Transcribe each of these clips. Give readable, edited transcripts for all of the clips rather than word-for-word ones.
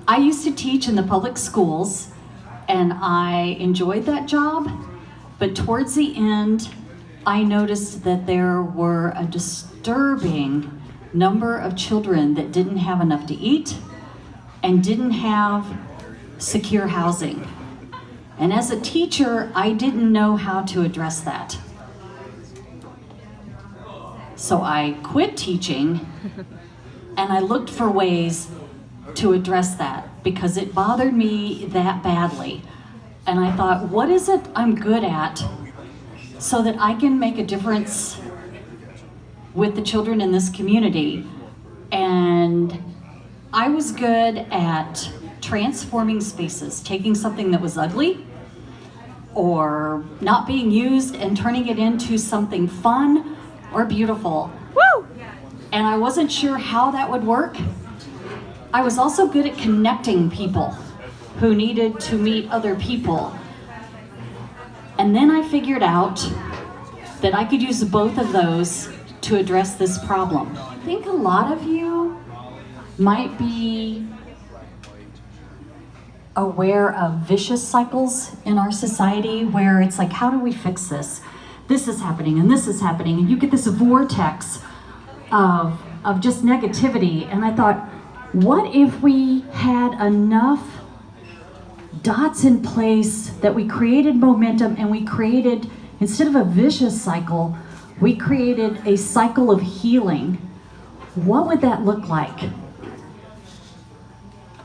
I used to teach in the public schools, and I enjoyed that job, but towards the end, I noticed that there were a disturbing number of children that didn't have enough to eat and didn't have secure housing. And as a teacher, I didn't know how to address that. So I quit teaching and I looked for ways to address that because it bothered me that badly. And I thought, what is it I'm good at so that I can make a difference with the children in this community? And I was good at transforming spaces, taking something that was ugly or not being used and turning it into something fun or beautiful. Woo! And I wasn't sure how that would work. I was also good at connecting people who needed to meet other people. And then I figured out that I could use both of those to address this problem. I think a lot of you might be aware of vicious cycles in our society where it's like, how do we fix this? This is happening and this is happening, and you get this vortex of just negativity. And I thought, what if we had enough dots in place that we created momentum, and we created, instead of a vicious cycle, we created a cycle of healing? What would that look like?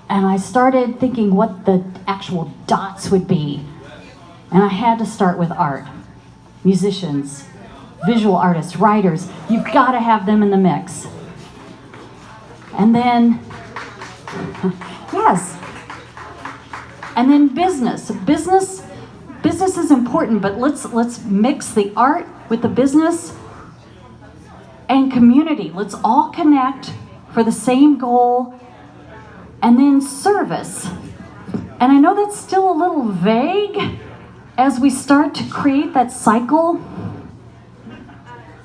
And I started thinking what the actual dots would be. And I had to start with art. Musicians, visual artists, writers, you've got to have them in the mix. And then, yes. And then business. Business is important, but let's mix the art with the business and community. Let's all connect for the same goal. And then service. And I know that's still a little vague as we start to create that cycle,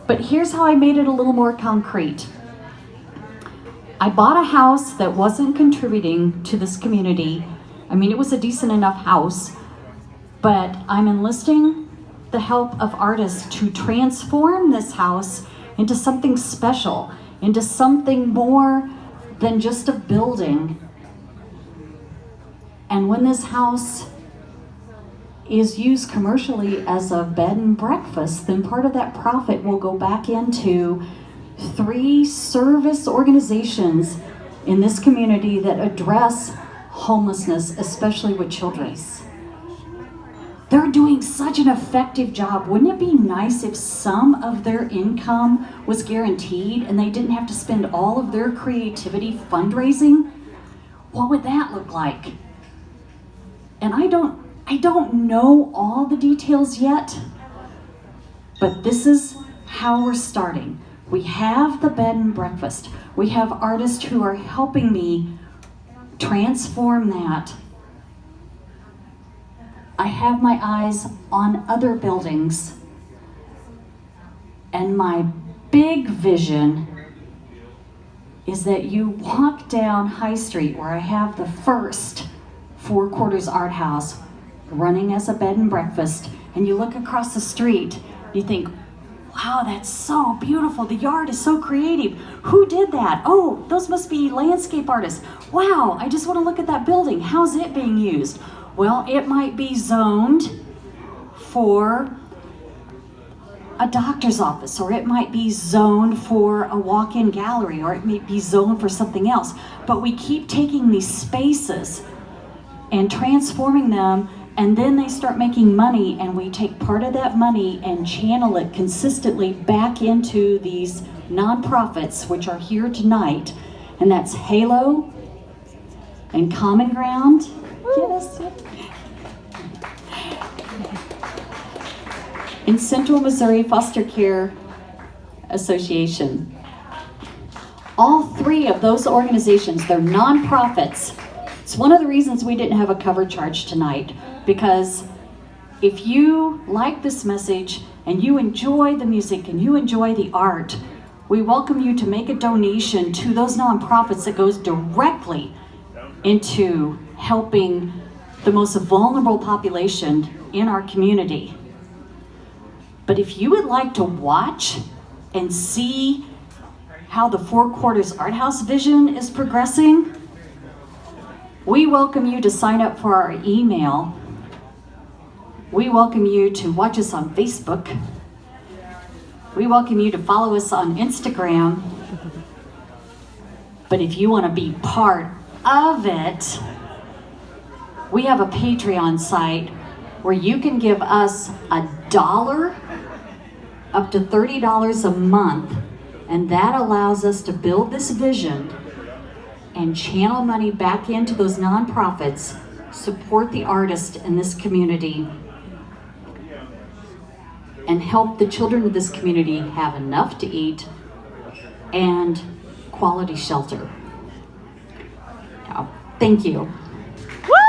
but here's how I made it a little more concrete. I bought a house that wasn't contributing to this community. I mean, it was a decent enough house, but I'm enlisting the help of artists to transform this house into something special, into something more than just a building. And when this house is used commercially as a bed and breakfast, then part of that profit will go back into 3 service organizations in this community that address homelessness, especially with children. They're doing such an effective job. Wouldn't it be nice if some of their income was guaranteed and they didn't have to spend all of their creativity fundraising? What would that look like? And I don't know all the details yet, but this is how we're starting. We have the bed and breakfast. We have artists who are helping me transform that. I have my eyes on other buildings, and my big vision is that you walk down High Street, where I have the first 4 Quarters Art House running as a bed and breakfast, and you look across the street, you think, wow, that's so beautiful. The yard is so creative. Who did that? Oh, those must be landscape artists. Wow, I just want to look at that building. How's it being used? Well, it might be zoned for a doctor's office, or it might be zoned for a walk-in gallery, or it may be zoned for something else. But we keep taking these spaces and transforming them, and then they start making money, and we take part of that money and channel it consistently back into these nonprofits, which are here tonight, and that's Halo and Common Ground. Yes. In Central Missouri Foster Care Association. All 3 of those organizations, they're nonprofits. It's one of the reasons we didn't have a cover charge tonight, because if you like this message and you enjoy the music and you enjoy the art, we welcome you to make a donation to those nonprofits that goes directly into helping the most vulnerable population in our community. But if you would like to watch and see how the Four Quarters Art House vision is progressing, we welcome you to sign up for our email. We welcome you to watch us on Facebook. We welcome you to follow us on Instagram. But if you want to be part of it, we have a Patreon site where you can give us $1 up to $30 a month, and that allows us to build this vision and channel money back into those nonprofits, support the artists in this community, and help the children of this community have enough to eat and quality shelter. Now, thank you. Woo!